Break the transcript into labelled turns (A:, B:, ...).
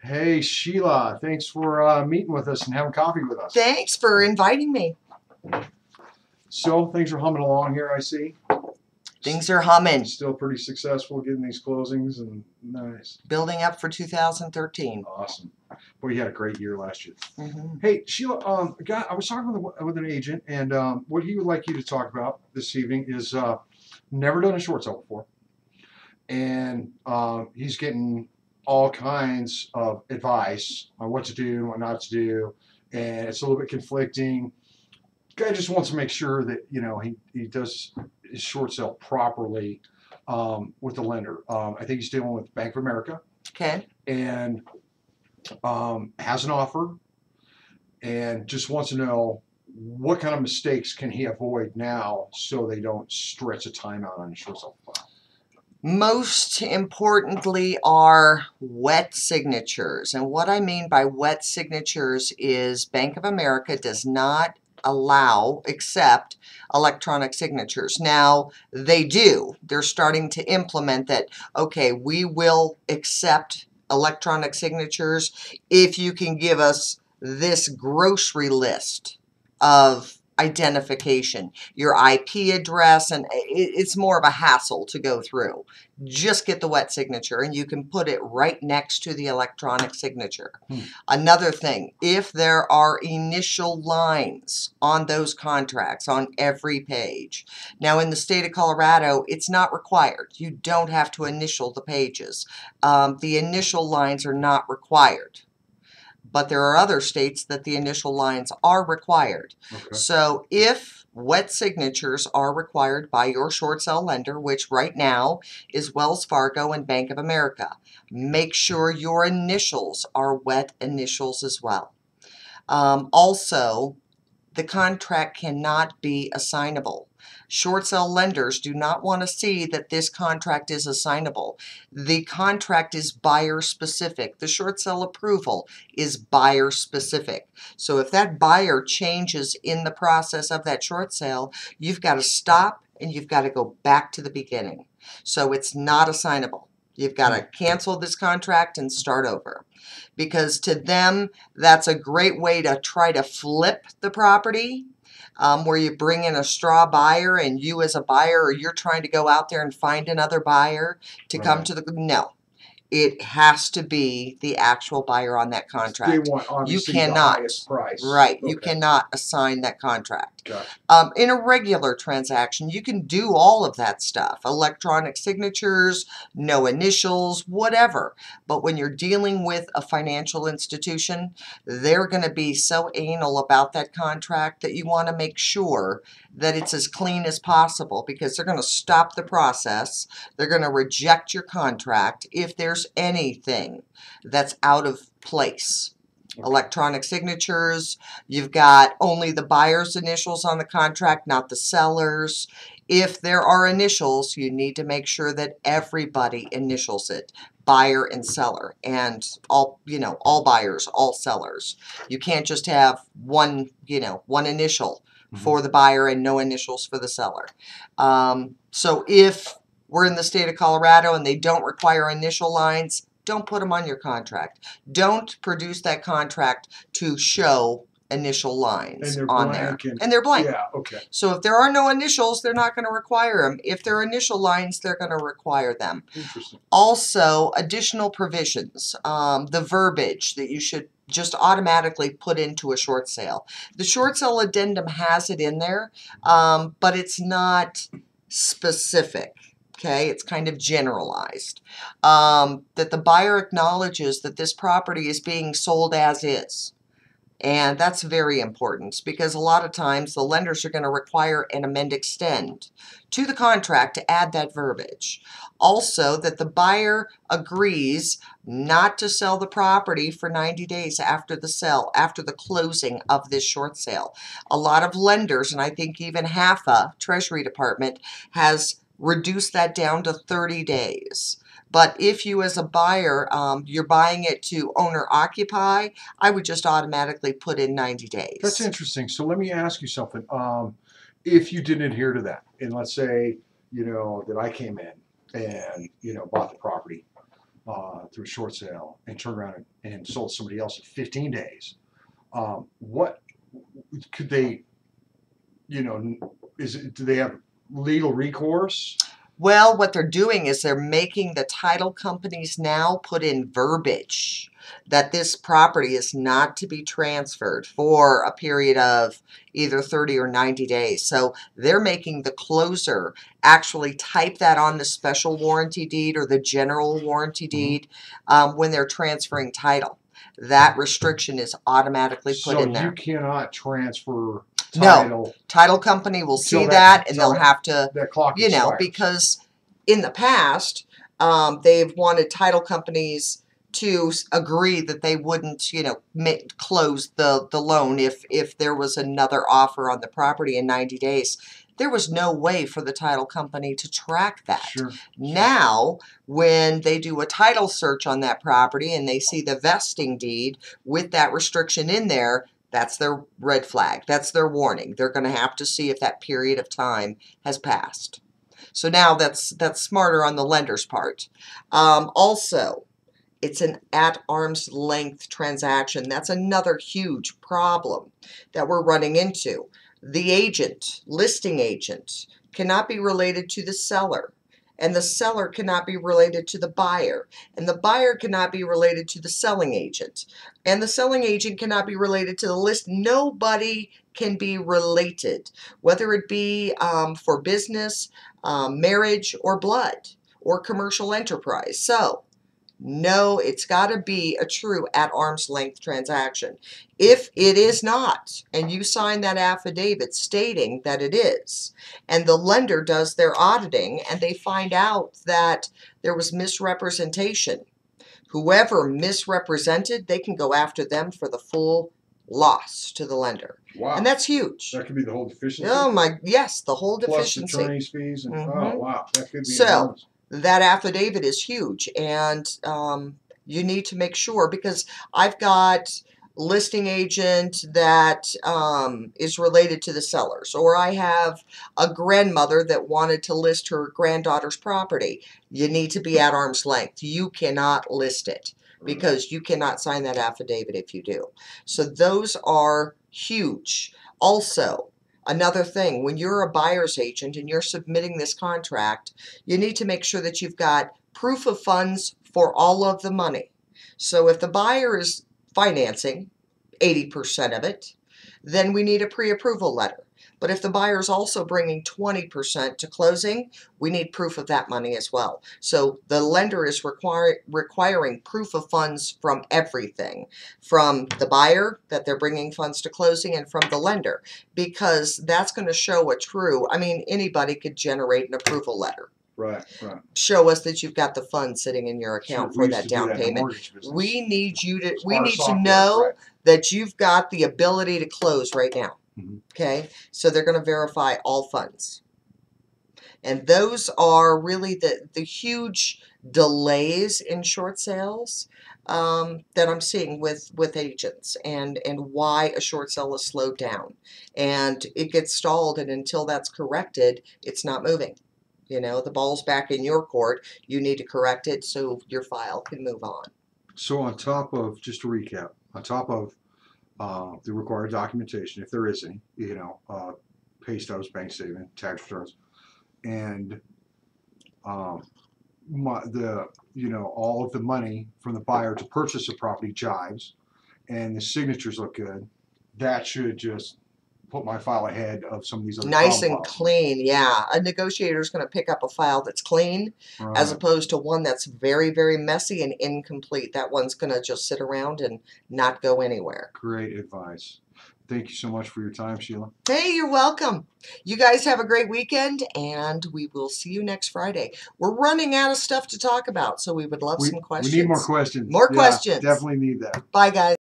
A: Hey Sheila, thanks for meeting with us and having coffee with us.
B: Thanks for inviting me.
A: So things are humming along here, I see.
B: Things are humming,
A: Still pretty successful getting these closings and nice.
B: building up for 2013.
A: Awesome. Boy, you had a great year last year.
B: hmm
A: Hey Sheila, I was talking with an agent, and what he would like you to talk about this evening is never done a short sale before, and he's getting all kinds of advice on what to do and what not to do, and it's a little bit conflicting. Guy just wants to make sure that he does his short sale properly with the lender. I think he's dealing with Bank of America
B: Okay.
A: and has an offer and just wants to know what kind of mistakes can he avoid now so they don't stretch a timeout on a short sale file.
B: Most importantly are wet signatures. And what I mean by wet signatures is Bank of America does not accept electronic signatures. Now, they do. They're starting to implement that, okay, we will accept electronic signatures if you can give us this grocery list of identification, your IP address, and it's more of a hassle to go through. Just get the wet signature and you can put it right next to the electronic signature. Another thing, if there are initial lines on those contracts on every page. Now in the state of Colorado, it's not required. You don't have to initial the pages. The initial lines are not required. But there are other states that the initial lines are required.
A: Okay.
B: So if wet signatures are required by your short sale lender, which right now is Wells Fargo and Bank of America, make sure your initials are wet initials as well. Also, the contract cannot be assignable. Short sale lenders do not want to see that this contract is assignable. The contract is buyer specific. The short sale approval is buyer specific. So if that buyer changes in the process of that short sale, you've got to stop and you've got to go back to the beginning. So it's not assignable. You've got to cancel this contract and start over. Because to them, that's a great way to try to flip the property, where you bring in a straw buyer and you as a buyer, or you're trying to go out there and find another buyer to come to the, no. It has to be the actual buyer on that contract.
A: Day one, obviously
B: You cannot,
A: the highest price.
B: right,
A: Okay.
B: you cannot assign that contract.
A: Gotcha.
B: In a regular transaction, you can do all of that stuff. Electronic signatures, no initials, whatever. But when you're dealing with a financial institution, they're going to be so anal about that contract that you want to make sure that it's as clean as possible, because they're going to stop the process. They're going to reject your contract if there's anything that's out of place. Electronic signatures, you've got only the buyer's initials on the contract, not the seller's. If there are initials, you need to make sure that everybody initials it, buyer and seller, and all buyers, all sellers. You can't just have one initial for the buyer and no initials for the seller. So if we're in the state of Colorado and they don't require initial lines, don't put them on your contract. Don't produce that contract to show initial lines on there. And they're blank.
A: Yeah, okay.
B: So if there are no initials, they're not going to require them. If there are initial lines, they're going to require them.
A: Interesting.
B: Also, additional provisions, the verbiage that you should just automatically put into a short sale. The short sale addendum has it in there, but it's not specific. Okay, it's kind of generalized. That the buyer acknowledges that this property is being sold as is. And that's very important, because a lot of times the lenders are going to require an amend extend to the contract to add that verbiage. Also, that the buyer agrees not to sell the property for 90 days after the sale, after the closing of this short sale. A lot of lenders, and I think even HAFA, Treasury Department, has reduce that down to 30 days. But if you as a buyer, you're buying it to owner occupy, I would just automatically put in 90 days.
A: That's interesting. So let me ask you something. If you didn't adhere to that, and let's say, that I came in and, bought the property, through a short sale and turned around and sold somebody else in 15 days. What could they, do they have legal recourse?
B: Well, what they're doing is they're making the title companies now put in verbiage that this property is not to be transferred for a period of either 30 or 90 days. So they're making the closer actually type that on the special warranty deed or the general warranty deed when they're transferring title. That restriction is automatically put in there.
A: So you cannot transfer
B: No,
A: title.
B: title company will see
A: Till
B: that and they'll
A: till
B: have to,
A: that clock
B: you know,
A: expires.
B: because in the past, they've wanted title companies to agree that they wouldn't, close the loan if there was another offer on the property in 90 days. There was no way for the title company to track that.
A: Sure.
B: Now, when they do a title search on that property and they see the vesting deed with that restriction in there, that's their red flag. That's their warning. They're going to have to see if that period of time has passed. So now that's smarter on the lender's part. Also, it's an at arm's length transaction. That's another huge problem that we're running into. The agent, listing agent, cannot be related to the seller. And the seller cannot be related to the buyer. And the buyer cannot be related to the selling agent. And the selling agent cannot be related to the list. Nobody can be related, whether it be for business, marriage, or blood, or commercial enterprise. So, no, it's got to be a true at arm's length transaction. If it is not, and you sign that affidavit stating that it is, and the lender does their auditing and they find out that there was misrepresentation, whoever misrepresented, they can go after them for the full loss to the lender.
A: Wow.
B: And that's huge.
A: That could be the whole deficiency?
B: Oh my, yes, the whole
A: Plus
B: deficiency.
A: attorney's fees. And, oh, wow. That could be
B: So,
A: enormous.
B: That affidavit is huge, and you need to make sure, because I've got listing agent that is related to the sellers, or I have a grandmother that wanted to list her granddaughter's property. You need to be at arm's length. You cannot list it because you cannot sign that affidavit if you do. So those are huge. Also, another thing, when you're a buyer's agent and you're submitting this contract, you need to make sure that you've got proof of funds for all of the money. So if the buyer is financing 80% of it, then we need a pre-approval letter. But if the buyer is also bringing 20% to closing, we need proof of that money as well. So the lender is requiring proof of funds from everything, from the buyer that they're bringing funds to closing and from the lender, because that's going to show a true, anybody could generate an approval letter.
A: Right, right.
B: Show us that you've got the funds sitting in your account for that down payment. We need to know that you've got the ability to close right now. Okay, so they're going to verify all funds. And those are really the huge delays in short sales that I'm seeing with agents, and why a short sale is slowed down. And it gets stalled, and until that's corrected, it's not moving. The ball's back in your court. You need to correct it so your file can move on.
A: So on top of, just to recap, on top of the required documentation, if there is any, pay stubs, bank statement, tax returns, and all of the money from the buyer to purchase the property jives, and the signatures look good, that should just put my file ahead of some of these other
B: nice and
A: files.
B: clean. Yeah, a negotiator is going to pick up a file that's clean, as opposed to one that's very, very messy and incomplete. That one's going to just sit around and not go anywhere.
A: Great advice. Thank you so much for your time, Sheila.
B: Hey, you're welcome. You guys have a great weekend, and we will see you next Friday. We're running out of stuff to talk about, so we would love some questions.
A: We need more questions.
B: More questions.
A: Definitely need that.
B: Bye, guys.